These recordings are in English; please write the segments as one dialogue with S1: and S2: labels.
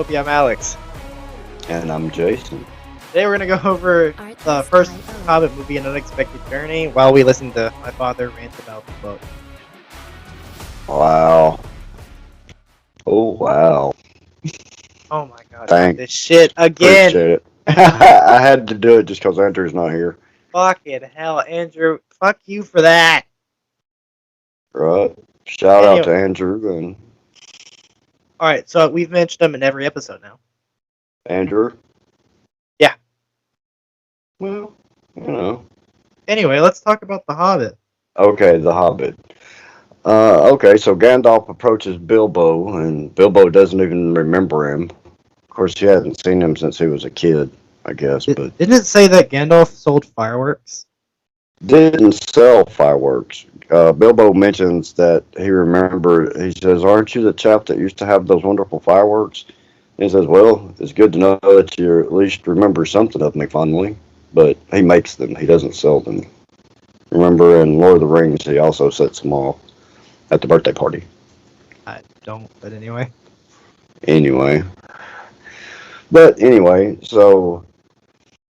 S1: NerdTopia. I'm Alex.
S2: And I'm Jason.
S1: Today we're going to go over the first Hobbit movie, An Unexpected Journey, while we listen to my father rant about the book.
S2: Wow. Oh, wow.
S1: Oh my god,
S2: Thanks.
S1: this shit again!
S2: Appreciate it. I had to do it just because Andrew's not here.
S1: Fucking hell, Andrew. Fuck you for that!
S2: Right. Shout out to Andrew and...
S1: Alright, so we've mentioned him in every episode now.
S2: Andrew?
S1: Yeah.
S2: Well, you know.
S1: Anyway, let's talk about The Hobbit.
S2: Okay, The Hobbit. Okay, so Gandalf approaches Bilbo, and Bilbo doesn't even remember him. Of course, he hasn't seen him since he was a kid, I guess. But
S1: didn't it say that Gandalf sold fireworks?
S2: Didn't sell fireworks. Bilbo mentions that he says, "Aren't you the chap that used to have those wonderful fireworks?" And he says, "Well, it's good to know that you at least remember something of me fondly." But he makes them. He doesn't sell them. Remember, in Lord of the Rings, he also sets them off at the birthday party.
S1: I don't, but anyway.
S2: But anyway, so...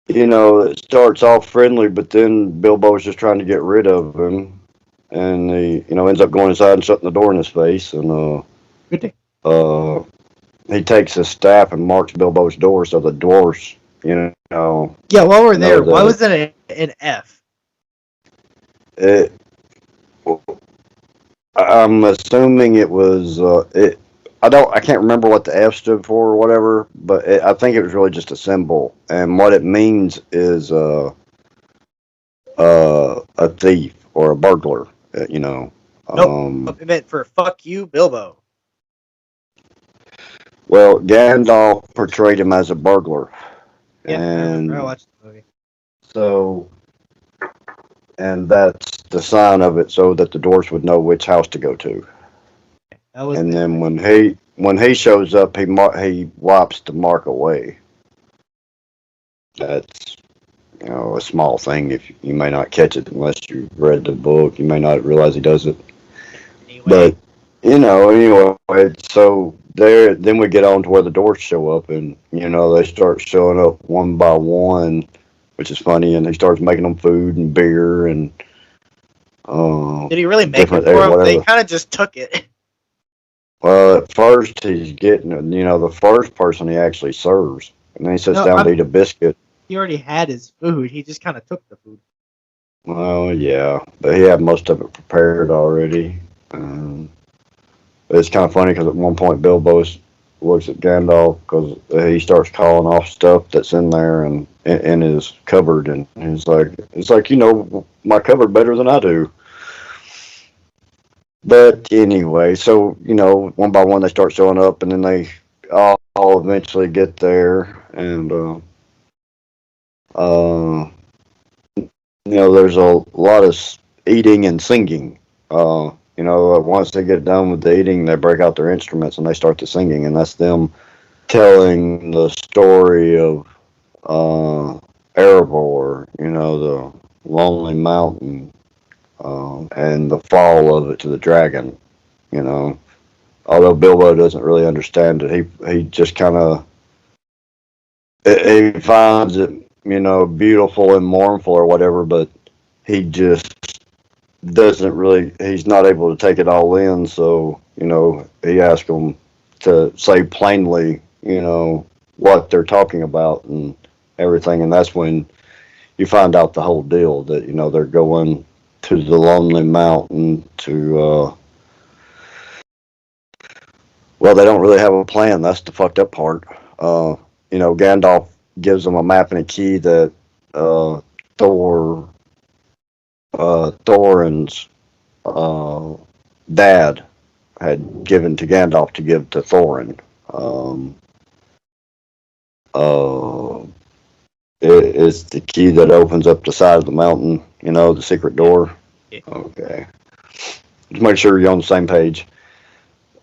S2: it starts off friendly, but then Bilbo's just trying to get rid of him, and he, ends up going inside and shutting the door in his face, and he takes his staff and marks Bilbo's door so the dwarfs,
S1: Yeah, while we're there, why was it an F?
S2: I'm assuming it was, I can't remember what the F stood for or whatever, but I think it was really just a symbol, and what it means is a thief or a burglar.
S1: Nope, it meant for "fuck you, Bilbo."
S2: Well, Gandalf portrayed him as a burglar,
S1: and I watched the movie.
S2: So, and that's the sign of it, so that the dwarves would know which house to go to. And then when he shows up, he wipes the mark away. That's a small thing. If you may not catch it unless you read the book, you may not realize he does it.
S1: Anyway.
S2: But anyway, so then we get on to where the dwarves show up, and they start showing up one by one, which is funny. And he starts making them food and beer and.
S1: Did he really make it for them? They kind of just took it.
S2: Well, at first he's getting, the first person he actually serves, and then he sits down to eat a biscuit.
S1: He already had his food. He just kind of took the food.
S2: Well, yeah, but he had most of it prepared already. It's kind of funny because at one point Bilbo looks at Gandalf because he starts calling off stuff that's in there and in his cupboard, and he's like, "It's like you know my cupboard better than I do." But anyway, so, one by one they start showing up, and then they all eventually get there, and, there's a lot of eating and singing. Once they get done with the eating, they break out their instruments and they start the singing, and that's them telling the story of Erebor, the Lonely Mountain. And the fall of it to the dragon, Although Bilbo doesn't really understand it, he just kind of he finds it, beautiful and mournful or whatever, but he just doesn't really. He's not able to take it all in, so he asks them to say plainly, what they're talking about and everything, and that's when you find out the whole deal that they're going to the Lonely Mountain to, they don't really have a plan. That's the fucked up part. Gandalf gives them a map and a key that Thorin's dad had given to Gandalf to give to Thorin. It is the key that opens up the side of the mountain, the secret door.
S1: Yeah.
S2: Okay. Just make sure you're on the same page.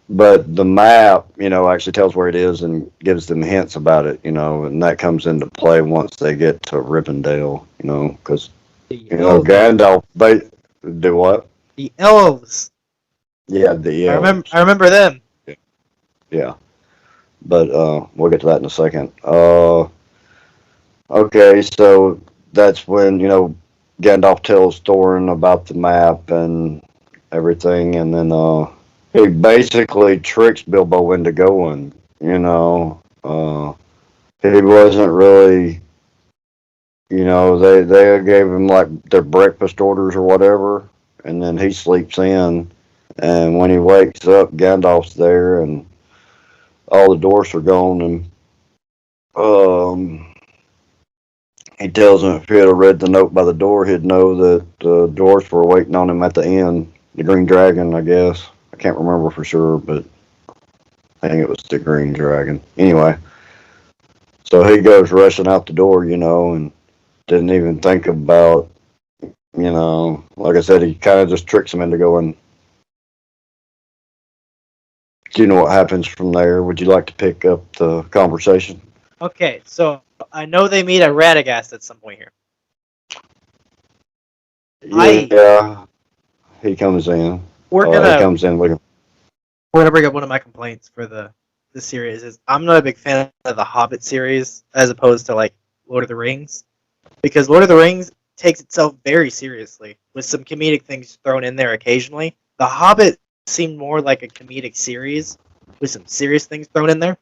S2: But the map, actually tells where it is and gives them hints about it, and that comes into play once they get to Rivendell, because, Gandalf, they do what?
S1: The elves.
S2: Yeah, the elves.
S1: I remember them.
S2: Yeah. but we'll get to that in a second. Okay, so that's when Gandalf tells Thorin about the map and everything, and then he basically tricks Bilbo into going. He wasn't really. They gave him like their breakfast orders or whatever, and then he sleeps in. And when he wakes up, Gandalf's there, and all the dwarfs are gone. And he tells him if he had read the note by the door, he'd know that the dwarfs were waiting on him at the inn. The Green Dragon, I guess. I can't remember for sure, but I think it was the Green Dragon. Anyway, so he goes rushing out the door, and didn't even think about, like I said, he kind of just tricks him into going. Do you know what happens from there? Would you like to pick up the conversation?
S1: Okay, so I know they meet at Radagast at some point here.
S2: Yeah, he comes in.
S1: We're
S2: He
S1: gonna
S2: comes in looking.
S1: bring up one of my complaints for the series is I'm not a big fan of the Hobbit series as opposed to like Lord of the Rings, because Lord of the Rings takes itself very seriously with some comedic things thrown in there occasionally. The Hobbit seemed more like a comedic series with some serious things thrown in there.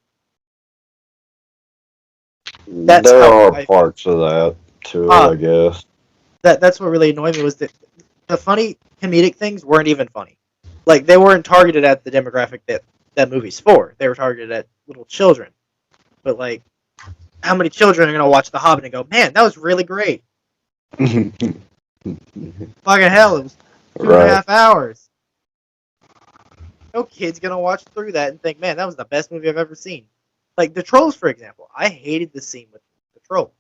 S2: There are parts of that to it, I guess.
S1: That's what really annoyed me was that the funny comedic things weren't even funny. Like they weren't targeted at the demographic that movie's for. They were targeted at little children. But like, how many children are gonna watch The Hobbit and go, "Man, that was really great"? Fucking hell, it was 2.5 hours. No kid's gonna watch through that and think, "Man, that was the best movie I've ever seen." Like the Trolls, for example. I hated the scene with the Trolls.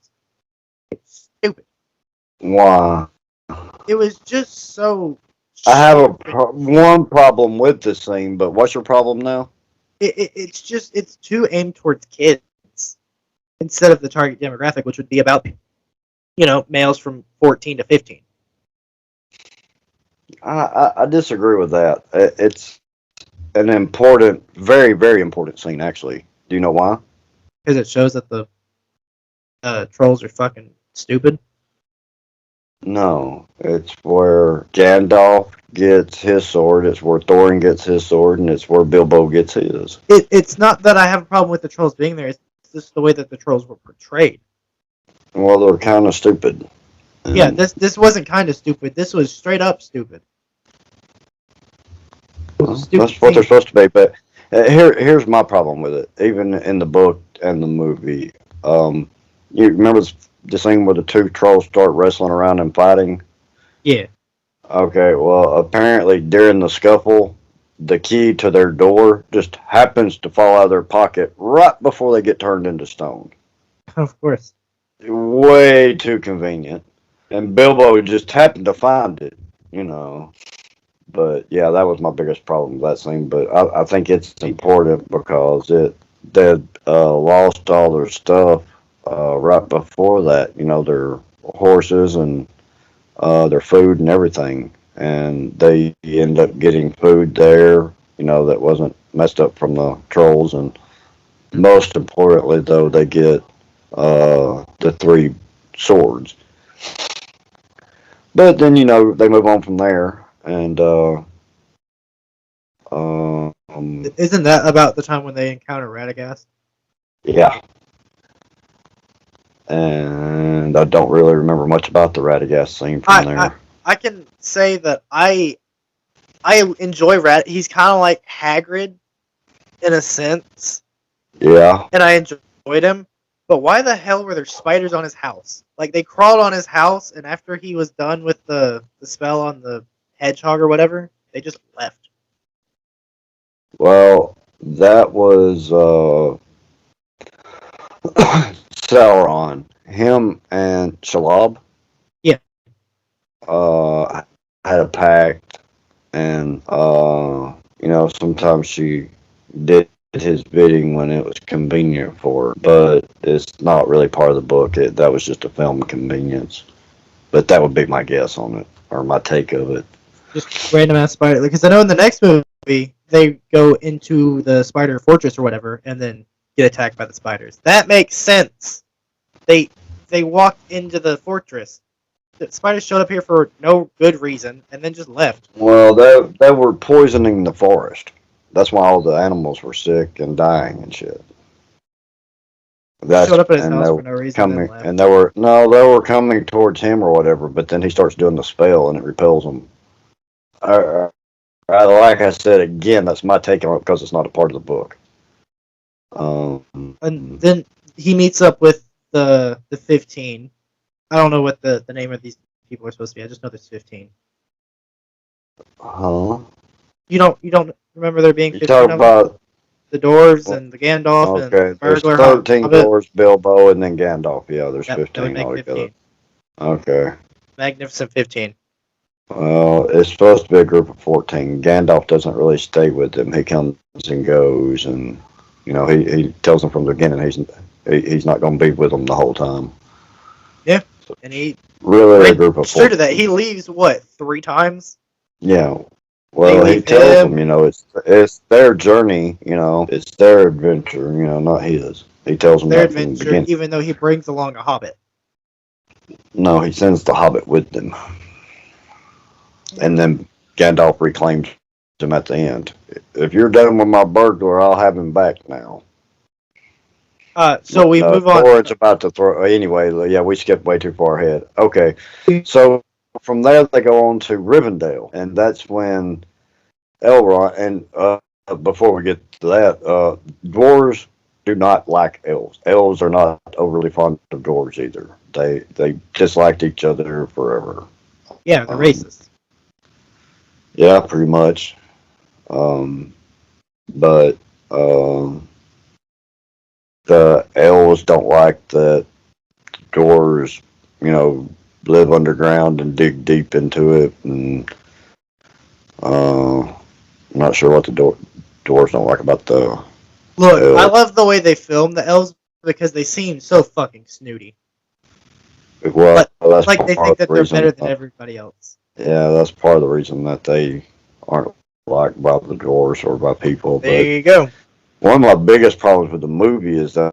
S1: It's stupid.
S2: Why?
S1: It was just so.
S2: I have one problem with this scene, but what's your problem now?
S1: It's too aimed towards kids instead of the target demographic, which would be about males from 14 to 15.
S2: I disagree with that. It's an important, very, very important scene, actually. Do you know why?
S1: Because it shows that the trolls are fucking stupid.
S2: No, it's where Gandalf gets his sword, it's where Thorin gets his sword, and it's where Bilbo gets his.
S1: It's not that I have a problem with the trolls being there, it's just the way that the trolls were portrayed.
S2: Well, they're kind of stupid.
S1: Yeah, this wasn't kind of stupid, this was straight up stupid.
S2: That's what they're supposed to be, but here's my problem with it, even in the book and the movie. You remember the scene where the two trolls start wrestling around and fighting?
S1: Yeah.
S2: Okay, well, apparently during the scuffle, the key to their door just happens to fall out of their pocket right before they get turned into stone.
S1: Of course.
S2: Way too convenient. And Bilbo just happened to find it, But yeah, that was my biggest problem with that scene. But I think it's important because they lost all their stuff right before that. Their horses and their food and everything, and they end up getting food there. That wasn't messed up from the trolls, and most importantly, though, they get the 3 swords. But then they move on from there, and
S1: isn't that about the time when they encounter Radagast?
S2: Yeah. And I don't really remember much about the Radagast scene from there.
S1: I can say that I enjoy He's kind of like Hagrid in a sense.
S2: Yeah.
S1: And I enjoyed him. But why the hell were there spiders on his house? Like, they crawled on his house, and after he was done with the spell on the hedgehog or whatever, they just left.
S2: Well, that was Sauron. Him and Shelob.
S1: Yeah.
S2: Had a pact, and sometimes she did his bidding when it was convenient for her, but it's not really part of the book. That was just a film convenience. But that would be my guess on it, or my take of it.
S1: Just random ass spider, because I know in the next movie they go into the spider fortress or whatever, and then get attacked by the spiders. That makes sense. They walked into the fortress. The spiders showed up here for no good reason and then just left.
S2: Well, they were poisoning the forest. That's why all the animals were sick and dying and shit.
S1: Showed up at his
S2: And
S1: house
S2: they
S1: for
S2: were
S1: no reason and then
S2: coming,
S1: left.
S2: and they were coming towards him or whatever. But then he starts doing the spell, and it repels them. Like I said again, that's my take on it because it's not a part of the book.
S1: And then he meets up with the 15. I don't know what the name of these people are supposed to be. I just know there's 15.
S2: Huh?
S1: You don't remember there being
S2: You
S1: 15
S2: talk
S1: of them?
S2: about
S1: The dwarves and the Gandalf and
S2: okay.
S1: the
S2: There's
S1: burglar
S2: 13
S1: Hobbit.
S2: doors, Bilbo, and then Gandalf. Yeah, there's
S1: That would
S2: 15
S1: make
S2: altogether.
S1: 15.
S2: Okay.
S1: Magnificent 15.
S2: Well, it's supposed to be a group of 14. Gandalf doesn't really stay with them. He comes and goes, and he tells them from the beginning he's not going to be with them the whole time.
S1: Yeah, and he
S2: Really, a group of 14.
S1: straight to that. He leaves what 3 times?
S2: Yeah. Well, he tells them, it's their journey. It's their adventure. Not his. He tells them
S1: Their
S2: that from the
S1: adventure,
S2: beginning.
S1: even though he brings along a hobbit.
S2: No, he sends the Hobbit with them, and then Gandalf reclaims him at the end. If you're done with my burglar, I'll have him back now.
S1: So we move on.
S2: Thorin's about to throw. Anyway, yeah, we skipped way too far ahead. Okay, so from there they go on to Rivendell, and that's when Elrond. And before we get to that, dwarves do not like elves. Elves are not overly fond of dwarves either. They disliked each other forever.
S1: Yeah, they're racist.
S2: Yeah, pretty much. But the elves don't like that dwarves, live underground and dig deep into it. And I'm not sure what the dwarves don't like about the
S1: Look,
S2: elves.
S1: I love the way they film the elves because they seem so fucking snooty.
S2: Well, that's
S1: Like they
S2: part
S1: think
S2: of
S1: that
S2: the
S1: they're
S2: reason,
S1: better than everybody else.
S2: Yeah, that's part of the reason that they aren't liked by the dwarves or by people.
S1: There you go.
S2: One of my biggest problems with the movie is that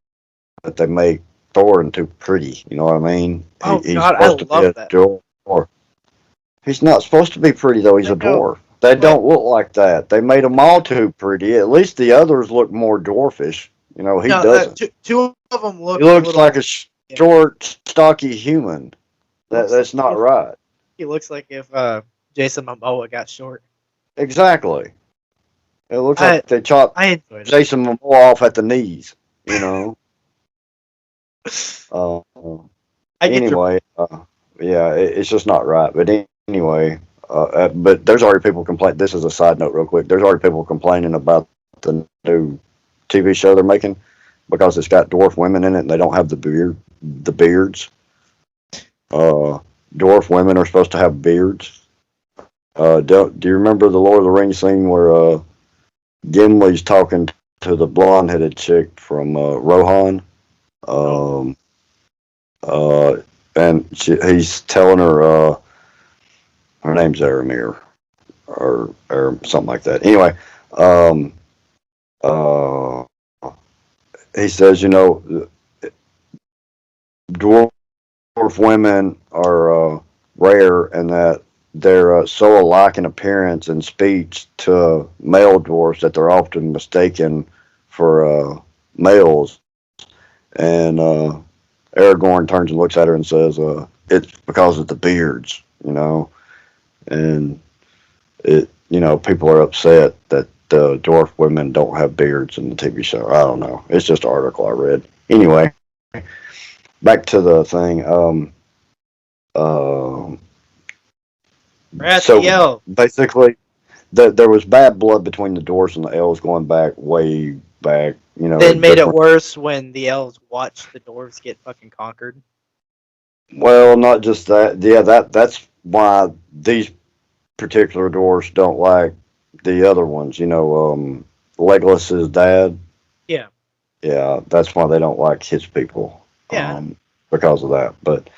S2: they make Thorin too pretty. You know what I mean?
S1: He's
S2: God, supposed to be a dwarf. He's not supposed to be pretty though. He's a dwarf. They don't look like that. They made them all too pretty. At least the others look more dwarfish. He doesn't.
S1: Two of them look.
S2: He looks like a short, stocky human. That's not right.
S1: He looks like if Jason Momoa got short.
S2: Exactly. It looks like they chopped Jason Momoa off at the knees. Anyway, yeah, it's just not right. But anyway, but there's already people complaining. This is a side note, real quick. There's already people complaining about the new TV show they're making because it's got dwarf women in it and they don't have the beards. Dwarf women are supposed to have beards. Do you remember the Lord of the Rings scene where Gimli's talking to the blonde-headed chick from Rohan? And he's telling her her name's Aramir or something like that. Anyway, he says, dwarf women are rare and that they're so alike in appearance and speech to male dwarfs that they're often mistaken for males. And Aragorn turns and looks at her and says, it's because of the beards, and people are upset that dwarf women don't have beards in the TV show. I don't know. It's just an article I read. Anyway, back to the thing. So basically, there was bad blood between the dwarves and the elves going back way back.
S1: Then made it worse when the elves watched the dwarves get fucking conquered.
S2: Well, not just that. Yeah, that's why these particular dwarves don't like the other ones. Legolas's dad.
S1: Yeah.
S2: Yeah, that's why they don't like his people.
S1: Yeah.
S2: Because of that. But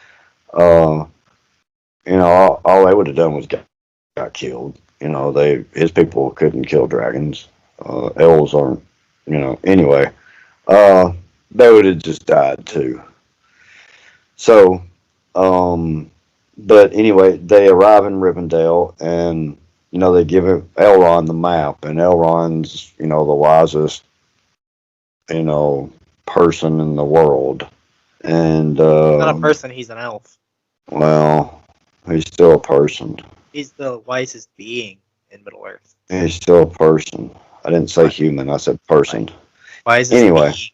S2: all they would have done was got killed. His people couldn't kill dragons. Elves aren't. Anyway. they would have just died too. So, um, but anyway, they arrive in Rivendell, and they give Elrond the map, and Elrond's the wisest you know person in the world, and
S1: Not a person, he's an elf.
S2: well, he's still a person.
S1: He's the wisest being in Middle Earth.
S2: He's still a person. I didn't say human. I said person.
S1: Wisest
S2: Anyway,
S1: being.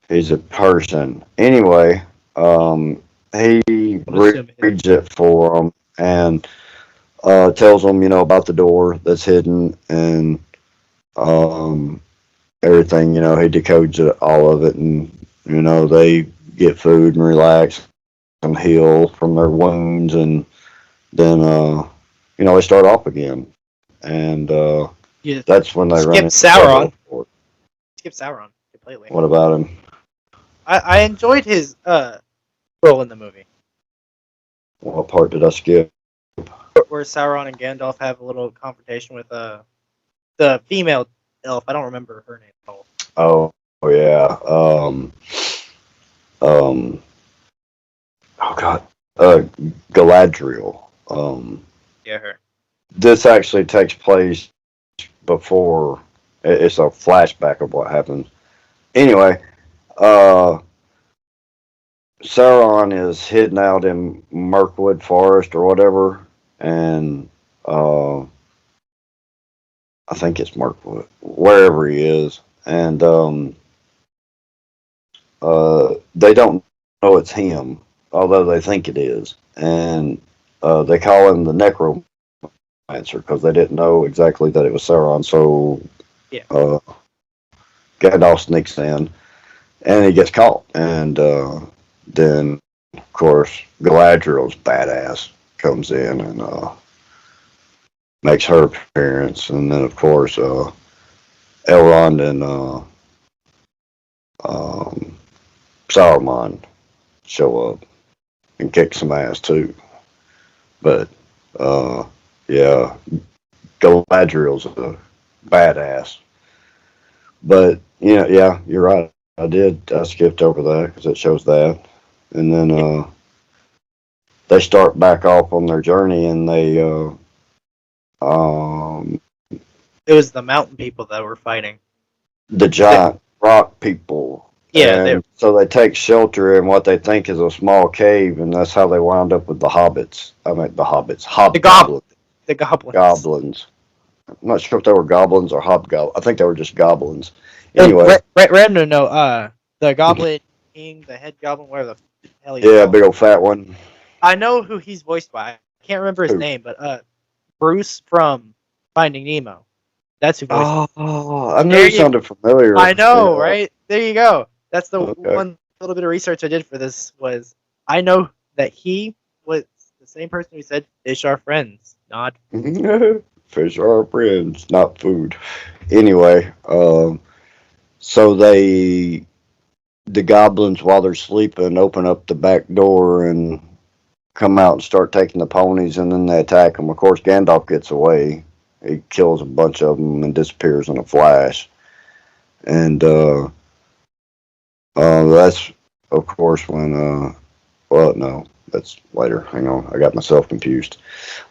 S2: he's a person. Anyway, he reads it for him and tells them, about the door that's hidden and everything. He decodes all of it, and they get food and relax and heal from their wounds, and then they start off again, and that's when they run into
S1: Sauron. Skip Sauron completely.
S2: What about him?
S1: I enjoyed his role in the movie.
S2: What part did I skip?
S1: Where Sauron and Gandalf have a little confrontation with the female elf. I don't remember her name at all.
S2: Oh yeah. Oh God. Galadriel.
S1: Yeah, her.
S2: This actually takes place before. It's a flashback of what happened. Anyway, Sauron is hidden out in Mirkwood Forest or whatever, and I think it's Mirkwood, wherever he is, and they don't know it's him, although they think it is, and they call him the Necromancer because they didn't know exactly that it was Sauron. So
S1: yeah.
S2: Gandalf sneaks in, and he gets caught, and then of course Galadriel's badass comes in and makes her appearance, and then of course Elrond and Saruman show up and kick some ass too. But yeah, Galadriel's a badass. But yeah, you're right. I skipped over that because it shows that, and then they start back off on their journey, and they
S1: it was the mountain people that were fighting.
S2: The giant rock people.
S1: Yeah.
S2: So they take shelter in what they think is a small cave, and that's how they wound up with the hobbits. I mean, the hobbits. Hobgoblins.
S1: The goblins.
S2: Goblins. I'm not sure if they were goblins or hobgoblins. I think they were just goblins. Anyway.
S1: Random note, the goblin king, the head goblin, where the hell he's
S2: called. Big old fat one.
S1: I know who he's voiced by. I can't remember his name, but Bruce from Finding Nemo. That's who voiced him.
S2: Oh, I knew it sounded familiar.
S1: I know, right? There you go. That's the one little bit of research I did for this was I know that he was the same person who said fish are friends, not
S2: fish are friends, not food. Anyway, so the goblins, while they're sleeping, open up the back door and come out and start taking the ponies, and then they attack them. Of course, Gandalf gets away. He kills a bunch of them and disappears in a flash. And that's, of course, when... well, no, that's later. Hang on, I got myself confused.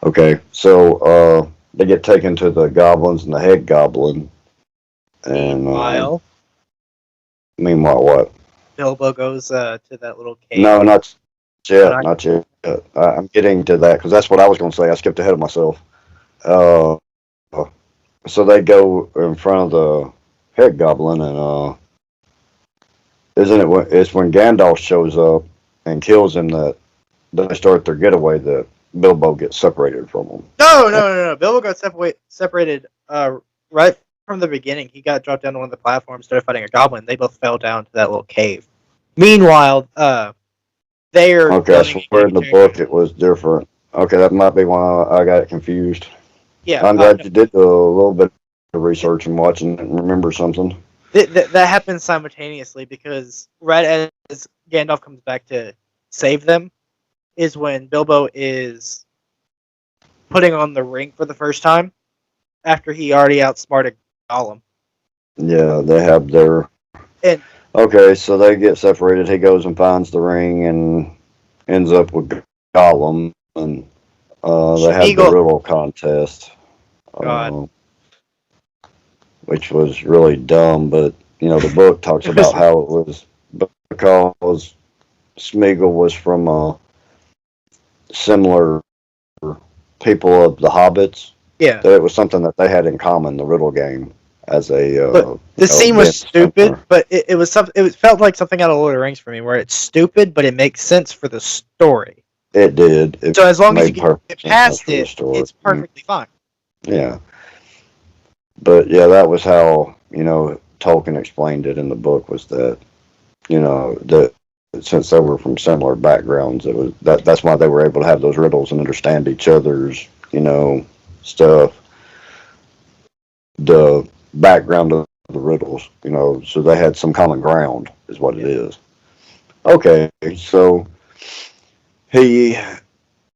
S2: Okay, so they get taken to the goblins and the head goblin. And meanwhile, what?
S1: Bilbo goes to that little cave.
S2: No, not yet. Not yet. I'm getting to that because that's what I was going to say. I skipped ahead of myself. So they go in front of the head goblin, and isn't it? It's when Gandalf shows up and kills him that they start their getaway. That Bilbo gets separated from him.
S1: No. Bilbo got separated right from the beginning. He got dropped down to one of the platforms, started fighting a goblin. They both fell down to that little cave. Meanwhile, they are...
S2: Okay, I swear in the book it was different. Okay, that might be why I got it confused.
S1: Yeah,
S2: I'm glad you did a little bit of research and watching and remember something.
S1: That happens simultaneously because right as Gandalf comes back to save them is when Bilbo is putting on the ring for the first time after he already outsmarted Gollum.
S2: Yeah, they have their Okay, so they get separated. He goes and finds the ring and ends up with Gollum, and they have the
S1: Schmeagol.
S2: riddle contest,
S1: God.
S2: uh, which was really dumb. But the book talks
S1: It was.
S2: about how it was because Smeagol was from similar people of the Hobbits.
S1: Yeah.
S2: That it was something that they had in common, the riddle game, as a
S1: Look, the scene was
S2: being
S1: stupid,
S2: similar.
S1: but it was something. It felt like something out of Lord of the Rings for me, where it's stupid, but it makes sense for the story.
S2: It did. It
S1: So as long as you
S2: made
S1: get
S2: perfect sense
S1: past
S2: for the
S1: it,
S2: story.
S1: it's perfectly fine.
S2: Yeah. But yeah, that was how Tolkien explained it in the book, was that that since they were from similar backgrounds, it was that's why they were able to have those riddles and understand each other's stuff, the background of the riddles, so they had some common ground, is what it is. Okay, so he and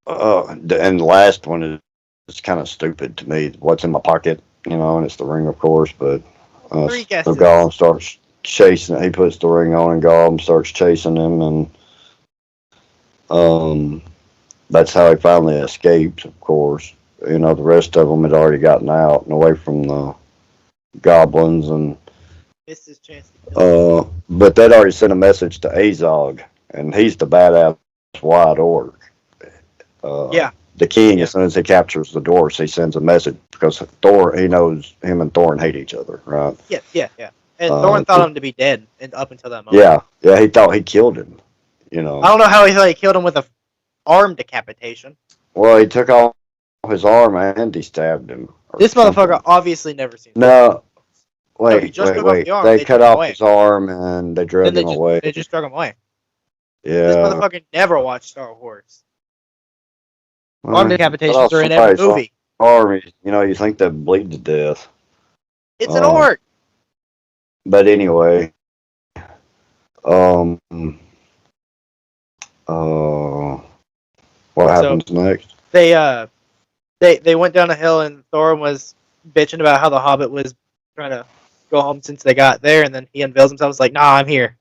S2: the last one is kind of stupid to me. What's in my pocket, and it's the ring, of course, but.
S1: Three
S2: So
S1: guesses.
S2: Gollum starts chasing. He puts the ring on, and Gollum starts chasing him, and um, that's how he finally escapes. Of course, the rest of them had already gotten out and away from the goblins, and
S1: Missed his chance to kill him.
S2: but they'd already sent a message to Azog, and he's the badass white orc. Uh,
S1: Yeah.
S2: the king, as soon as he captures the dwarfs, he sends a message because Thor, he knows him and Thorin hate each other, right?
S1: Yeah. And Thorin thought him to be dead, and up until that moment.
S2: Yeah, he thought he killed him.
S1: I don't know how he thought he killed him with a arm decapitation.
S2: Well, he took off his arm and he stabbed him.
S1: This motherfucker obviously never seen.
S2: No,
S1: No, he
S2: wait.
S1: just took off the arm.
S2: They
S1: They
S2: cut
S1: drug him
S2: off
S1: away.
S2: his arm and they drug him away.
S1: They just drug him away.
S2: Yeah.
S1: This motherfucker never watched Star Wars.
S2: Well,
S1: Arm
S2: cut
S1: decapitations
S2: off
S1: are in every
S2: somebody's
S1: movie.
S2: arm, you think they'd bleed to death.
S1: It's an orc.
S2: But anyway, um, what happens next?
S1: They went down a hill and Thorin was bitching about how the Hobbit was trying to go home since they got there, and then he unveils himself. Was like, "Nah, I'm here."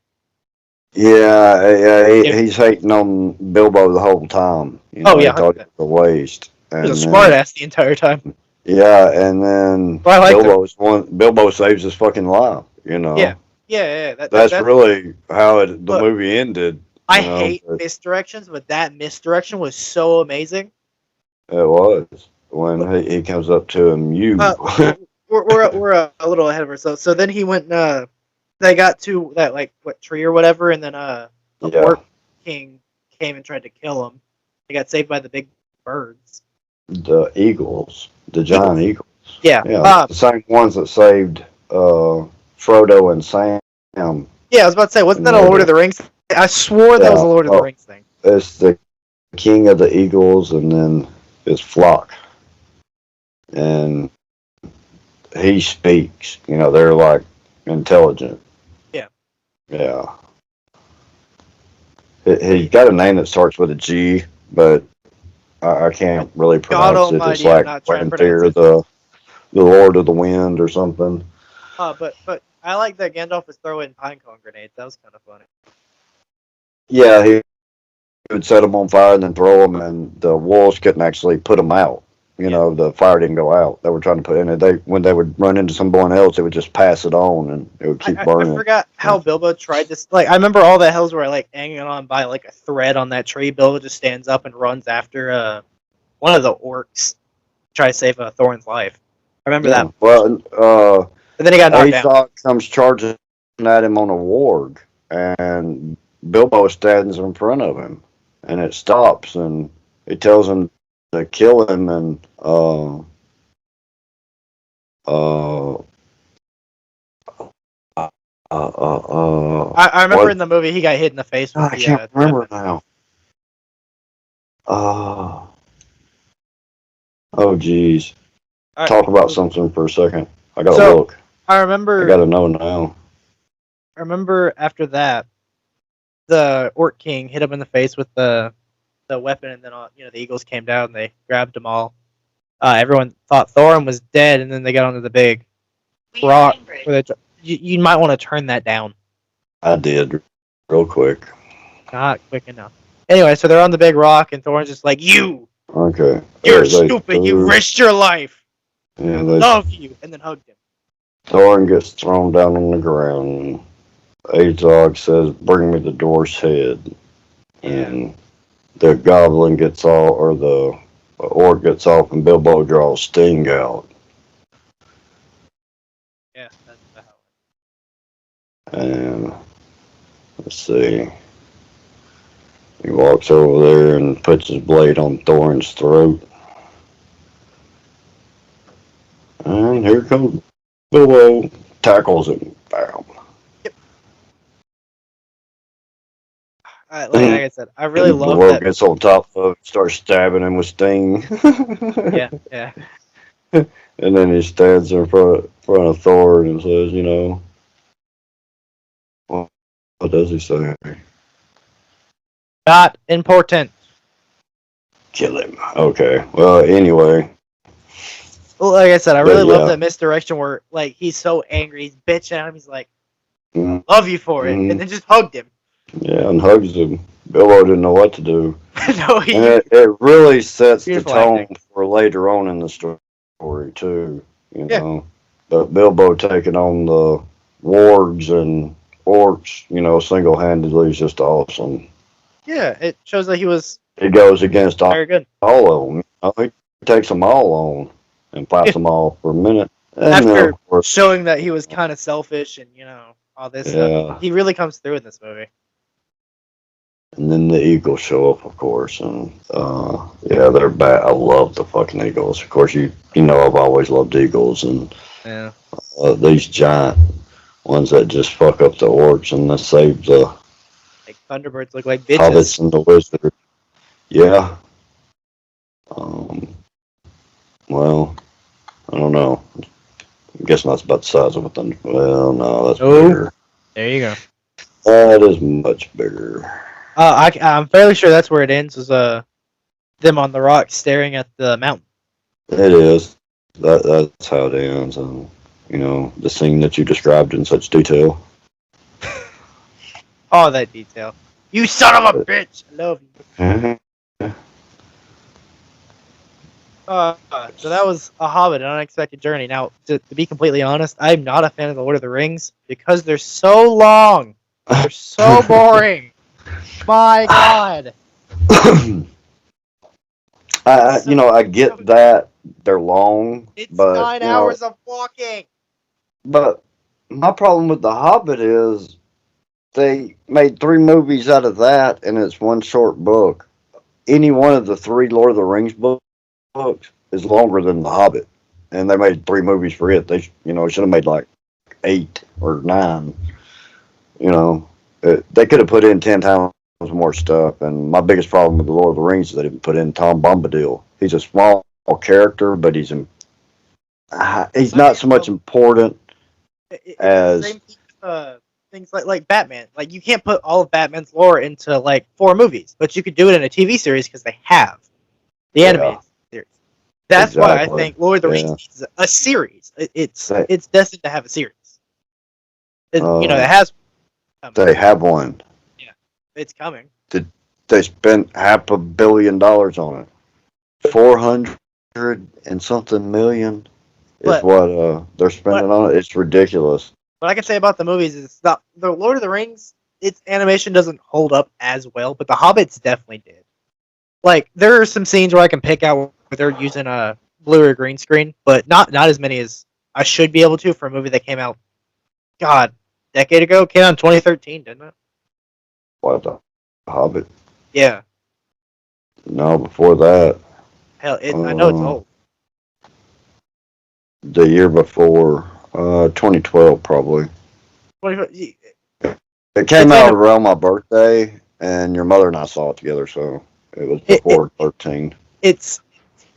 S2: Yeah, he's hating on Bilbo the whole time. He thought it was a waste.
S1: He was a smart ass the entire time.
S2: Yeah, and then Bilbo saves his fucking life.
S1: Yeah.
S2: That's really how the movie ended.
S1: I hate misdirections, but that misdirection was so amazing.
S2: It was when he comes up to him.
S1: We're a little ahead of ourselves. So then he went. They got to that tree or whatever, and then the orc king came and tried to kill him. They got saved by the big birds.
S2: The eagles, the giant eagles.
S1: Yeah.
S2: The same ones that saved Frodo and Sam.
S1: Yeah, I was about to say, wasn't that a Lord of the Rings? I swore that was a Lord of the Rings thing.
S2: It's the king of the eagles, and then his flock, and he speaks. They're like intelligent. Yeah. He got a name that starts with a G, but I can't really pronounce it. It's like Winter, the Lord of the Wind or something.
S1: But I like that Gandalf was throwing pine cone grenades. That was kind of funny.
S2: Yeah, he would set them on fire and then throw them, and the wolves couldn't actually put them out. The fire didn't go out. They were trying to put in it. When they would run into someone else, they would just pass it on, and it would keep burning.
S1: I forgot how Bilbo tried this. I remember all the hills were hanging on by a thread on that tree. Bilbo just stands up and runs after one of the orcs, try to save Thorin's life. I remember that.
S2: Well,
S1: and then he got knocked down.
S2: Comes charging at him on a warg, and Bilbo stands in front of him, and it stops, and he tells him to kill him, and
S1: I remember in the movie he got hit in the face with
S2: I can't remember now. Oh geez. Talk about something for a second. I gotta look.
S1: I gotta
S2: know now.
S1: I remember after that, the Orc King hit him in the face with the weapon, and then the Eagles came down and they grabbed them all. Everyone thought Thorin was dead, and then they got onto the big rock. You might want to turn that down.
S2: I did real quick.
S1: Not quick enough. Anyway, so they're on the big rock, and Thor's just like, "You,
S2: Okay.
S1: you're stupid. You risked your life.
S2: Yeah,
S1: Love you," and then hugged him.
S2: Thorin gets thrown down on the ground. Azog says, "Bring me the dwarf's head."
S1: Yeah.
S2: And the goblin gets all, or the orc gets off, and Bilbo draws Sting out.
S1: Yeah, that's how.
S2: And let's see. He walks over there and puts his blade on Thorin's throat. And here comes Bilbo, tackles him. Bam.
S1: Yep. Like I said, I really love
S2: Bilbo
S1: that.
S2: gets on top of him, starts stabbing him with Sting.
S1: Yeah.
S2: And then he stands in front of Thor and says, what does he say?
S1: Not important.
S2: Kill him. Okay. Well, anyway.
S1: Well, like I said, I really love that misdirection where, like, he's so angry, he's bitching at him, he's like, "Love you for it," and then just hugged him.
S2: Yeah, and hugs him. Bilbo didn't know what to do.
S1: No,
S2: and it really sets the tone
S1: acting.
S2: for later on in the story, too. You know. But Bilbo taking on the wargs and orcs, single-handedly is just awesome.
S1: Yeah, it shows that he was.
S2: He goes against
S1: very good.
S2: all of them. He takes them all on and fights them all for a minute. And
S1: after
S2: then, of course,
S1: showing that he was kind of selfish and all this stuff, he really comes through in this movie.
S2: And then the Eagles show up, of course, and they're bad. I love the fucking Eagles. Of course, you know I've always loved Eagles, and these giant ones that just fuck up the orcs and that save the
S1: like Thunderbirds look like bitches.
S2: Hobbits and the wizards. Yeah. Well, I don't know. I'm guessing that's about the size of a thunder. Well, no, that's bigger.
S1: There you go.
S2: That is much bigger.
S1: I'm fairly sure that's where it ends. Is them on the rock staring at the mountain.
S2: It is. That's how it ends. The scene that you described in such detail.
S1: All that detail. You son of a bitch! I love you. So that was a Hobbit, an unexpected journey. Now, to be completely honest, I'm not a fan of the Lord of the Rings because they're so long. They're so boring. My God.
S2: I get that they're long.
S1: It's
S2: but,
S1: 9 hours of walking.
S2: But my problem with The Hobbit is they made 3 movies out of that, and it's one short book. Any one of the 3 Lord of the Rings books is longer than The Hobbit, and they made 3 movies for it. They, should have made like 8 or 9. They could have put in 10 times more stuff. And my biggest problem with the Lord of the Rings is they didn't put in Tom Bombadil. He's a small character, but he's not so much important as
S1: things like Batman. Like, you can't put all of Batman's lore into like 4 movies, but you could do it in a TV series because they have the animated series. That's why I think Lord of the Rings needs a series. It's destined to have a series. It has.
S2: They have one.
S1: Yeah, it's coming.
S2: They spent $500 million on it. 400 and something million is what they're spending on it. It's ridiculous.
S1: What I can say about the movies is the Lord of the Rings, its animation doesn't hold up as well, but the Hobbits definitely did. Like, there are some scenes where I can pick out where they're using a blue or green screen, but not as many as I should be able to for a movie that came out, a decade ago. Came out in 2013, didn't it?
S2: What, the Hobbit?
S1: Yeah.
S2: No, before that.
S1: Hell, I know it's old.
S2: The year before, 2012 probably. It came out around my birthday, and your mother and I saw it together, so it was before 13.
S1: It's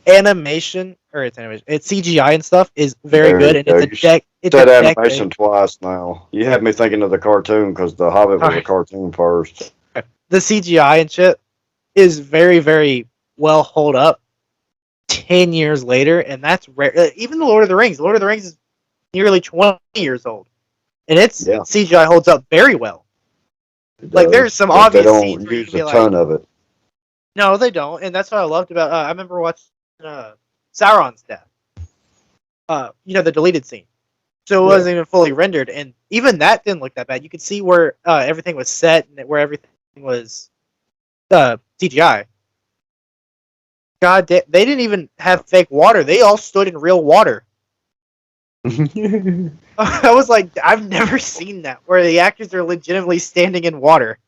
S1: animation, it's CGI and stuff is very good, and it's a
S2: animation twice now. You had me thinking of the cartoon because the Hobbit was a cartoon first.
S1: The CGI and shit is very, very well hold up 10 years later, and that's rare. Even the Lord of the Rings is nearly 20 years old, and its CGI holds up very well
S2: It
S1: Like,
S2: does,
S1: there's some
S2: but they
S1: obvious
S2: don't
S1: scenes where you
S2: use
S1: can be
S2: a
S1: like,
S2: ton of it.
S1: no, they don't, and that's what I loved about. I remember watching Sauron's death. The deleted scene, so it
S2: Yeah.
S1: wasn't even fully rendered, and even that didn't look that bad. You could see where everything was set and where everything was CGI. God, they didn't even have fake water. They all stood in real water. I was like, I've never seen that where the actors are legitimately standing in water.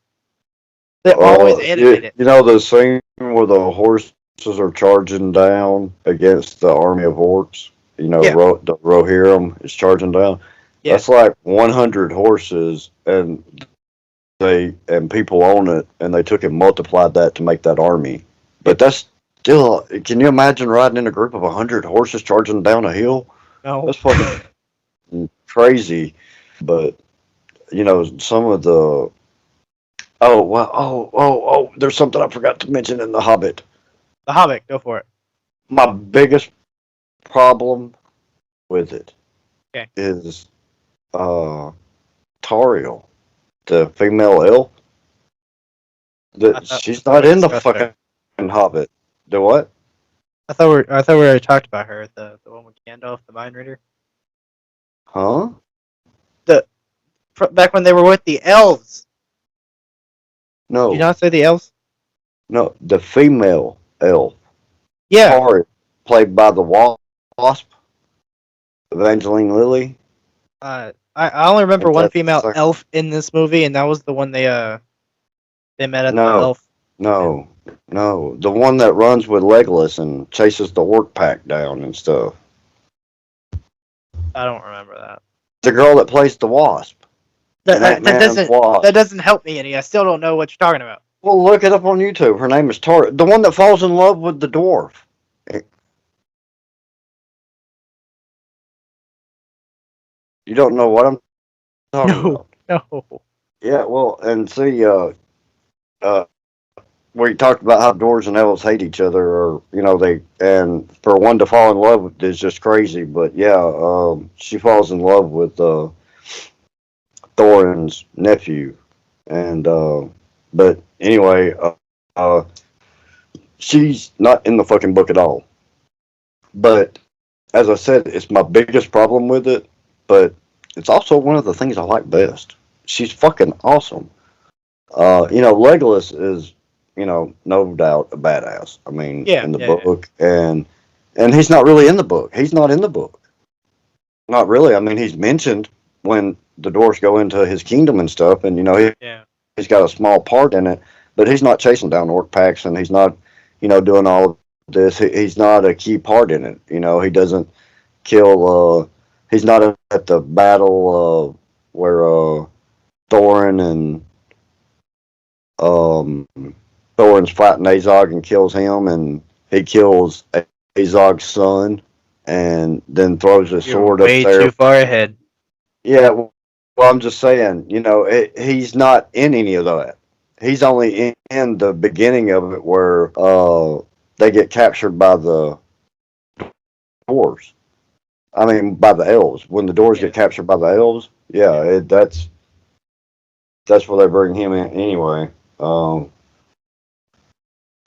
S1: They always animate it.
S2: You know the scene where the horses are charging down against the army of orcs? You know,
S1: Yeah.
S2: Rohirrim is charging down.
S1: Yeah.
S2: That's like 100 horses, and people own it, and they took and multiplied that to make that army. But that's still, can you imagine riding in a group of 100 horses charging down a hill?
S1: No.
S2: That's fucking crazy. But, some of the, there's something I forgot to mention in The Hobbit.
S1: The Hobbit, go for it.
S2: My biggest problem with it is Tariel, the female elf. She's not in the fucking Hobbit. The what?
S1: I thought we already talked about her. The one with Gandalf, the mind reader.
S2: Huh?
S1: Back when they were with the elves.
S2: No.
S1: Did you not say the elves?
S2: No, the female elf.
S1: Yeah.
S2: Tariel, played by the Wasp, Evangeline Lilly.
S1: I only remember one female elf in this movie, and that was the one they met at the elf.
S2: No, the one that runs with Legolas and chases the orc pack down and stuff.
S1: I don't remember that.
S2: The girl that plays the Wasp.
S1: That doesn't help me any. I still don't know what you're talking about.
S2: Well, look it up on YouTube. Her name is Tariel. The one that falls in love with the dwarf. You don't know what I'm talking about?
S1: No.
S2: Yeah, well, and see, we talked about how dwarves and elves hate each other, or and for one to fall in love is just crazy. But yeah, she falls in love with Thorin's nephew, and but anyway, she's not in the fucking book at all. But as I said, it's my biggest problem with it. But it's also one of the things I like best. She's fucking awesome. Legolas is, no doubt a badass. I mean, in the book, and he's not really in the book. He's not in the book. Not really. I mean, he's mentioned when the dwarves go into his kingdom and stuff, and he's got a small part in it, but he's not chasing down orc packs, and he's not, doing all of this. He's not a key part in it. He doesn't kill. He's not at the battle where Thorin and Thorin's fighting Azog and kills him, and he kills Azog's son, and then throws his sword up there.
S1: Way too far ahead.
S2: Yeah, well, I'm just saying, he's not in any of that. He's only in the beginning of it where they get captured by the dwarves. I mean, by the elves. When the dwarves get captured by the elves, that's where they bring him in anyway.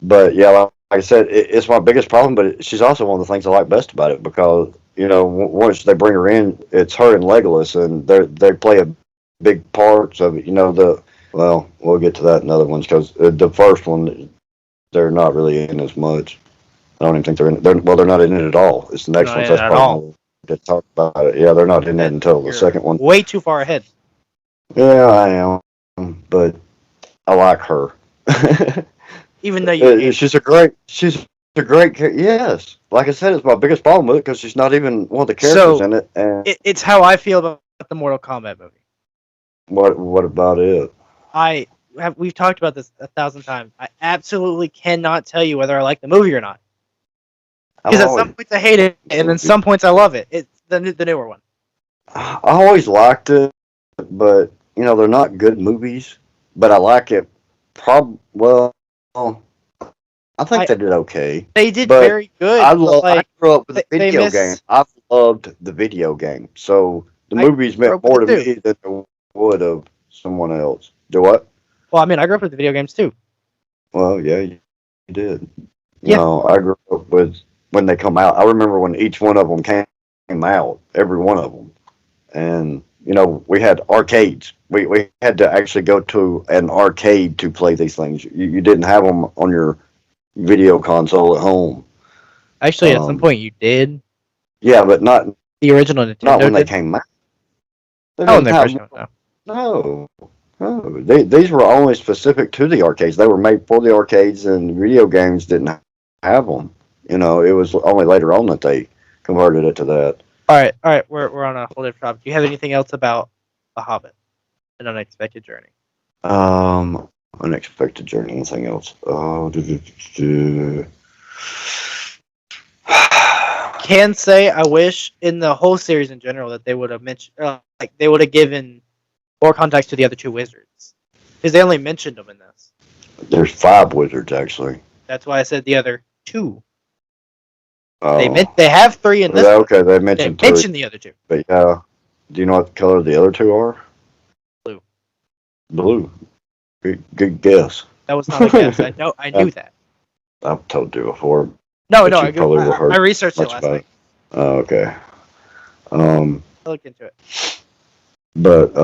S2: But yeah, like I said, it's my biggest problem. But she's also one of the things I like best about it because once they bring her in, it's her and Legolas, and they play a big parts of it. Well, we'll get to that in other ones because the first one they're not really in as much. I don't even think they're in. They're not in it at all. It's the next one. That's probably to talk about it. Yeah, they're not in it until the second one.
S1: Way too far ahead.
S2: Yeah, I am, but I like her.
S1: Even though
S2: she's a great yes. Like I said, it's my biggest problem with it because she's not even one of the characters in it. And
S1: it's how I feel about the Mortal Kombat movie.
S2: What about it?
S1: We've talked about this 1,000 times. I absolutely cannot tell you whether I like the movie or not. Because at some points I hate it, and then some points I love it. It's the newer one.
S2: I always liked it, but they're not good movies. But I like it. I think they did okay.
S1: They did very good.
S2: I grew up with the video game. I've loved the video game, so the movies meant more to me than it would have someone else. Do what?
S1: Well, I mean, I grew up with the video games too.
S2: Well, yeah, you did.
S1: Yeah.
S2: I grew up with when they come out. I remember when each one of them came out, every one of them. And, we had arcades. We had to actually go to an arcade to play these things. You didn't have them on your video console at home.
S1: Actually, at some point you did.
S2: Yeah, but not
S1: The original Nintendo
S2: when they
S1: did.
S2: came out. They
S1: Oh, when
S2: didn't
S1: they
S2: have
S1: first came out, no.
S2: no. These were only specific to the arcades. They were made for the arcades, and video games didn't have them. It was only later on that they converted it to that.
S1: All right. We're on a whole different topic. Do you have anything else about The Hobbit, An Unexpected Journey?
S2: Unexpected journey. Anything else?
S1: Can say I wish in the whole series in general that they would have mentioned, they would have given more context to the other two wizards, because they only mentioned them in this.
S2: There's 5 wizards actually.
S1: That's why I said the other 2.
S2: Oh.
S1: They have 3 in this.
S2: Yeah, okay, they mentioned
S1: the other 2.
S2: But yeah, do you know what color the other 2 are?
S1: Blue.
S2: Blue. Good guess.
S1: That was not a guess. I knew that.
S2: I've told you before.
S1: No,
S2: I
S1: researched it last night.
S2: Oh, okay.
S1: I looked into it.
S2: But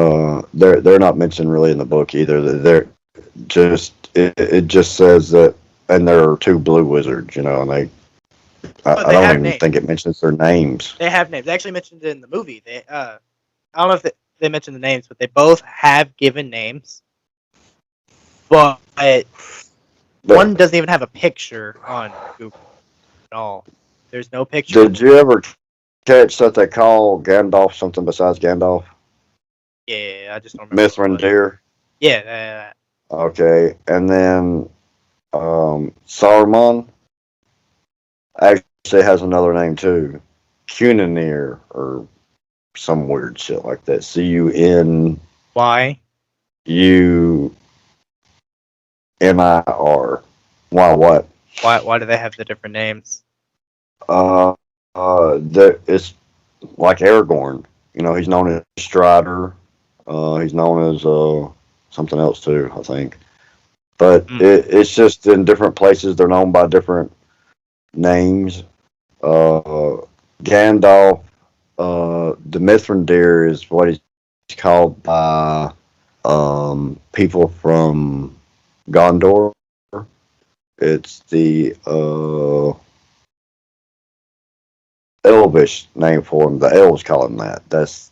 S2: they're not mentioned really in the book either. They're just it just says that, and there are 2 blue wizards, and I don't even think it mentions their names.
S1: They have names. They actually mentioned it in the movie. I don't know if they mentioned the names, but they both have given names. But one doesn't even have a picture on Google at all. There's no picture.
S2: Did you ever catch that they call Gandalf something besides Gandalf?
S1: Yeah, I just don't remember.
S2: Mithrandir?
S1: Yeah.
S2: Okay, and then Saruman actually has another name too. Cunanir, or some weird shit like that. Cunir.
S1: Why?
S2: Why what?
S1: Why do they have the different names?
S2: It's like Aragorn. He's known as Strider. He's known as something else too, I think. But it's just in different places. They're known by different names. Gandalf, the Mithrandir is what he's called by people from Gondor. It's the Elvish name for him. The elves call him that. That's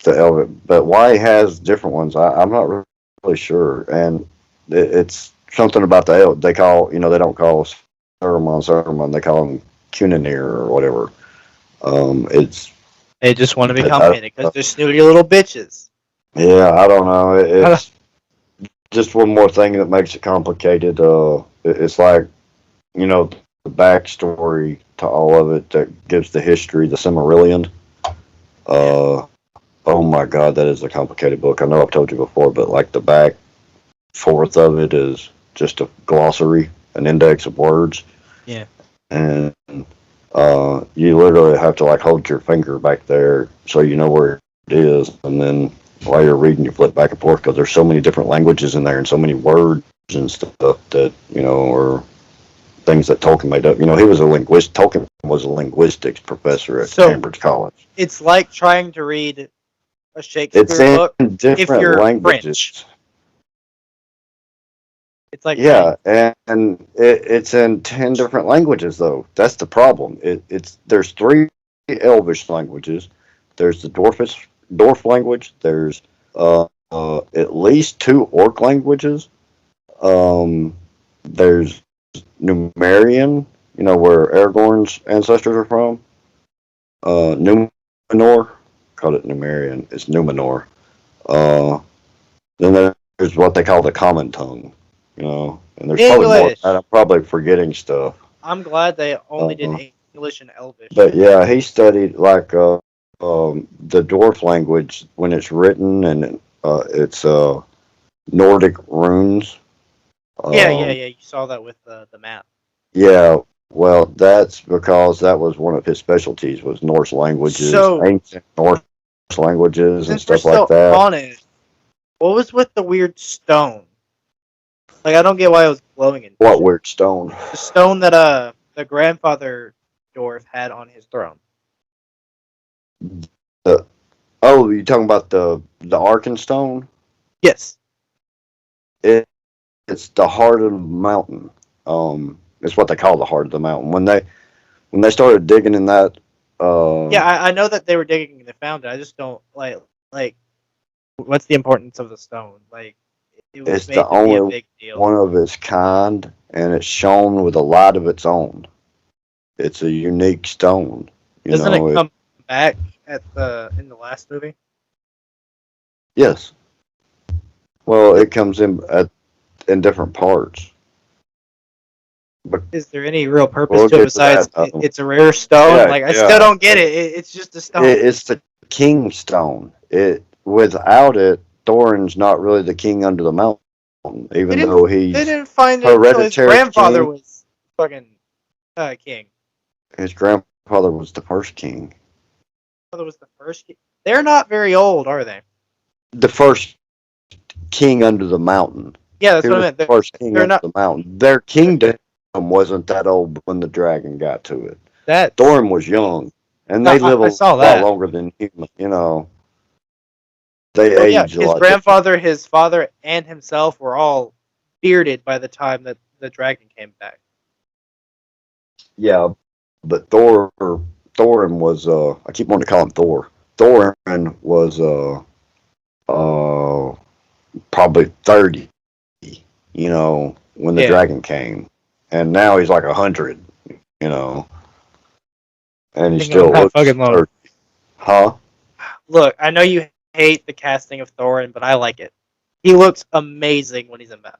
S2: the Elvish. But why he has different ones, I'm not really sure. And it's something about the elves. They call, they don't call Saruman. They call him Cunanir or whatever.
S1: They just want to be complicated because they're snooty little bitches.
S2: Yeah, I don't know. It's just one more thing that makes it complicated. It's like, the backstory to all of it that gives the history, the Silmarillion. Oh my God, that is a complicated book. I know I've told you before, but like the back fourth of it is just a glossary, an index of words.
S1: Yeah.
S2: And you literally have to like hold your finger back there so you know where it is, and then while you're reading, you flip back and forth because there's so many different languages in there and so many words and stuff that or things that Tolkien made up. He was a linguist. Tolkien was a linguistics professor at Cambridge College.
S1: It's like trying to read a Shakespeare book if you're
S2: languages.
S1: French. It's like
S2: and it's in 10 different languages though. That's the problem. There's 3 Elvish languages. There's the Dwarf language. There's at least 2 Orc languages. There's Numerian, where Aragorn's ancestors are from. Numenor, called it Numerian. It's Numenor. Then there's what they call the Common Tongue, and there's probably more. I'm probably forgetting stuff.
S1: I'm glad they only did English and Elvish.
S2: But yeah, he studied like the Dwarf language when it's written, and it's Nordic runes.
S1: Yeah. You saw that with the map.
S2: Yeah, well, that's because that was one of his specialties was Norse languages, ancient Norse languages, and stuff like that.
S1: On it, what was with the weird stone? Like, I don't get why it was glowing in
S2: What weird stone?
S1: the stone that the grandfather dwarf had on his throne.
S2: Oh, you talking about the Arkenstone?
S1: Yes.
S2: It, it's the heart of the mountain. It's what they call the heart of the mountain. When they started digging in that,
S1: Yeah, I know that they were digging and they found it. I just don't like what's the importance of the stone? Like, it was
S2: it's
S1: made
S2: the
S1: to be a
S2: only
S1: big deal.
S2: one of its kind, and it's shone with a light of its own. It's a unique stone. You
S1: Doesn't
S2: know,
S1: it come back in the last movie?
S2: yes. Well, it comes in different parts. But
S1: Is there any real purpose
S2: we'll
S1: to it
S2: get to
S1: besides
S2: that.
S1: it's a rare stone?
S2: Yeah,
S1: Like, I still
S2: yeah.
S1: don't get it. It's just a stone.
S2: It's the king stone. It Without it, Thorin's not really the king under the mountain, even though
S1: They
S2: he's
S1: didn't find it until his
S2: hereditary
S1: grandfather
S2: king.
S1: was fucking king.
S2: His grandfather was the first king.
S1: Father was the first king. They're not very old, are they?
S2: The first king under the mountain.
S1: Yeah, that's
S2: He
S1: what I
S2: was
S1: meant.
S2: the first king
S1: They're
S2: under
S1: not
S2: the mountain. Their kingdom wasn't that old when the dragon got to it.
S1: that.
S2: Thorin was young, and
S1: No,
S2: they live
S1: I
S2: a
S1: saw
S2: lot
S1: that.
S2: longer than human. You know, they
S1: Well, yeah,
S2: age a
S1: his
S2: lot different.
S1: grandfather, his father, and himself were all bearded by the time that the dragon came back.
S2: Yeah, but Thorin was I keep wanting to call him Thor. Thorin was uh probably 30, you know, when the
S1: Yeah.
S2: dragon came. And now he's like 100, you know. And he
S1: Being
S2: still
S1: on that
S2: looks
S1: fucking long.
S2: 30. Huh?
S1: Look, I know you hate the casting of Thorin, but I like it. He looks amazing when he's in battle.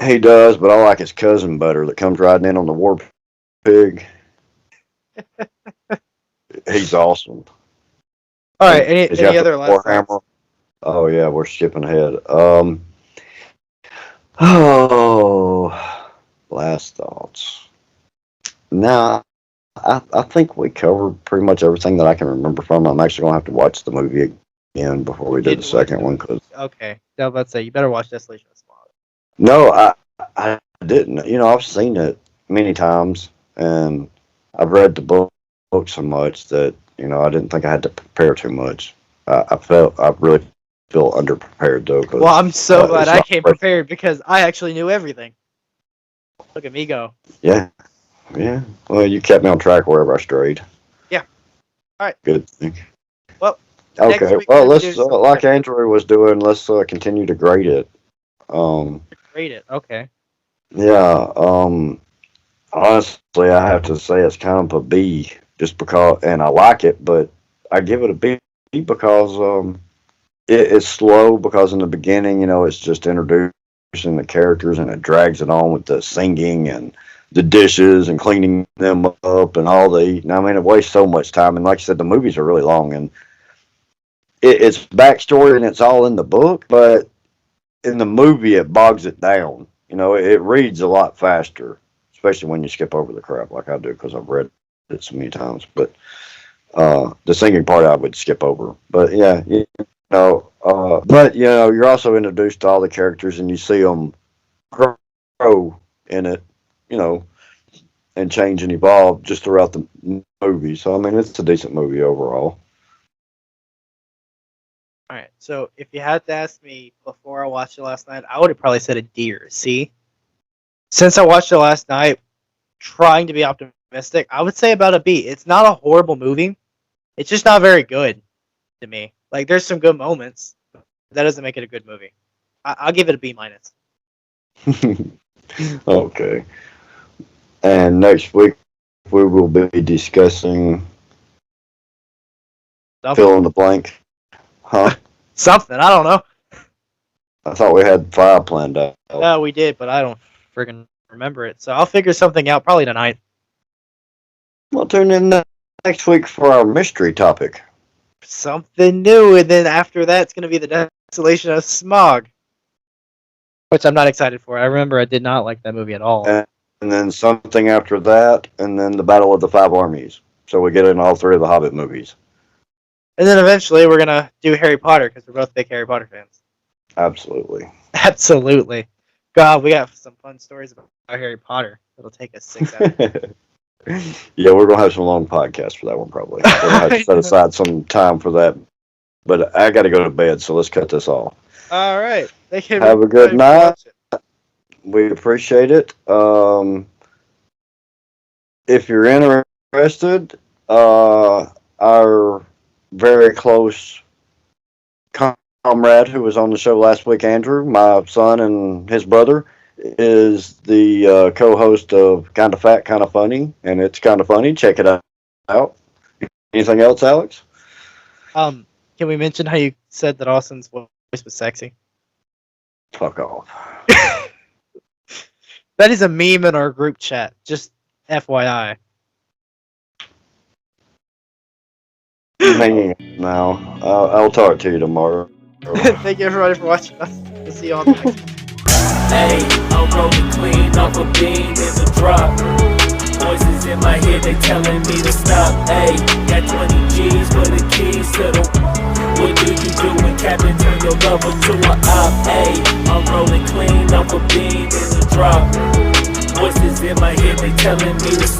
S2: He does, but I like his cousin better that comes riding in on the war pig. He's awesome.
S1: All right,
S2: And he's
S1: any
S2: got the
S1: other last
S2: warhammer.
S1: thoughts?
S2: Oh yeah, we're skipping ahead. Oh, last thoughts. Now, I think we covered pretty much everything that I can remember from it. I'm actually going to have to watch the movie again before we do the
S1: Didn't watch
S2: second
S1: the
S2: one.
S1: movie.
S2: Cause,
S1: Okay, I was about to say you better watch Desolation of Smog.
S2: no, I didn't. You know, I've seen it many times, and I've read the book so much that, you know, I didn't think I had to prepare too much. I really feel underprepared, though. Cause,
S1: Well, I'm so glad
S2: it's
S1: I
S2: not
S1: came
S2: fresh.
S1: prepared because I actually knew everything. Look at me go.
S2: Yeah, yeah. Well, you kept me on track wherever I strayed.
S1: Yeah. All right.
S2: Good thing.
S1: Well, next
S2: Okay,
S1: week
S2: well,
S1: we're gonna do
S2: let's
S1: something
S2: like
S1: different.
S2: Andrew was doing. Let's continue to grade it. Um,
S1: Rate it. Okay.
S2: yeah. Honestly, I have to say it's kind of a B, just because, and I like it, but I give it a B because it's slow. Because in the beginning, you know, it's just introducing the characters, and it drags it on with the singing and the dishes and cleaning them up and all the eating. I mean, it wastes so much time. And like I said, the movies are really long, and it's backstory and it's all in the book, but in the movie it bogs it down. You know, it reads a lot faster, especially when you skip over the crap like I do because I've read it so many times. But the singing part I would skip over. But yeah, you know, but you know, you're also introduced to all the characters and you see them grow in it, you know, and change and evolve just throughout the movie. So I mean, it's a decent movie overall.
S1: All right. So if you had to ask me before I watched it last night, I would have probably said a D or a C. Since I watched it last night, trying to be optimistic, I would say about a B. It's not a horrible movie. It's just not very good to me. Like, there's some good moments. But that doesn't make it a good movie. I'll give it a B minus.
S2: Okay. And next week we will be discussing fill in the blank. Huh?
S1: Something. I don't know.
S2: I thought we had 5 planned out.
S1: Yeah, we did, but I don't friggin' remember it. So I'll figure something out probably tonight.
S2: Well, tune in next week for our mystery topic.
S1: Something new, and then after that, it's going to be the Desolation of Smog, which I'm not excited for. I remember I did not like that movie at all.
S2: And then something after that, and then the Battle of the 5 Armies. So we get in all 3 of the Hobbit movies.
S1: And then eventually we're gonna do Harry Potter because we're both big Harry Potter fans.
S2: Absolutely.
S1: Absolutely. God, we got some fun stories about Harry Potter. It'll take us 6 hours.
S2: Yeah, we're gonna have some long podcasts for that one probably. We're gonna have to set aside some time for that. But I got to go to bed, so let's cut this off.
S1: All right. Thank you.
S2: Have a good night.
S1: Watching.
S2: We appreciate it. If you're interested, our very close comrade who was on the show last week, Andrew, my son and his brother, is the co-host of Kind of Fat, Kind of Funny, and it's kind of funny. Check it out. Anything else, Alex?
S1: Can we mention how you said that Austin's voice was sexy?
S2: Fuck off.
S1: That is a meme in our group chat. Just FYI.
S2: Hanging now. I'll talk to you tomorrow.
S1: Thank you everybody for watching us. We'll see you on the next one.
S3: Hey, I'm rolling clean off a bean in the drop. Voices in my head, they telling me to stop. Hey, got 20 G's for the keys to the... What do you do when Captain turn your lover to an op? Hey, I'm rolling clean off a bean in the drop. Voices in my head, they telling me to stop.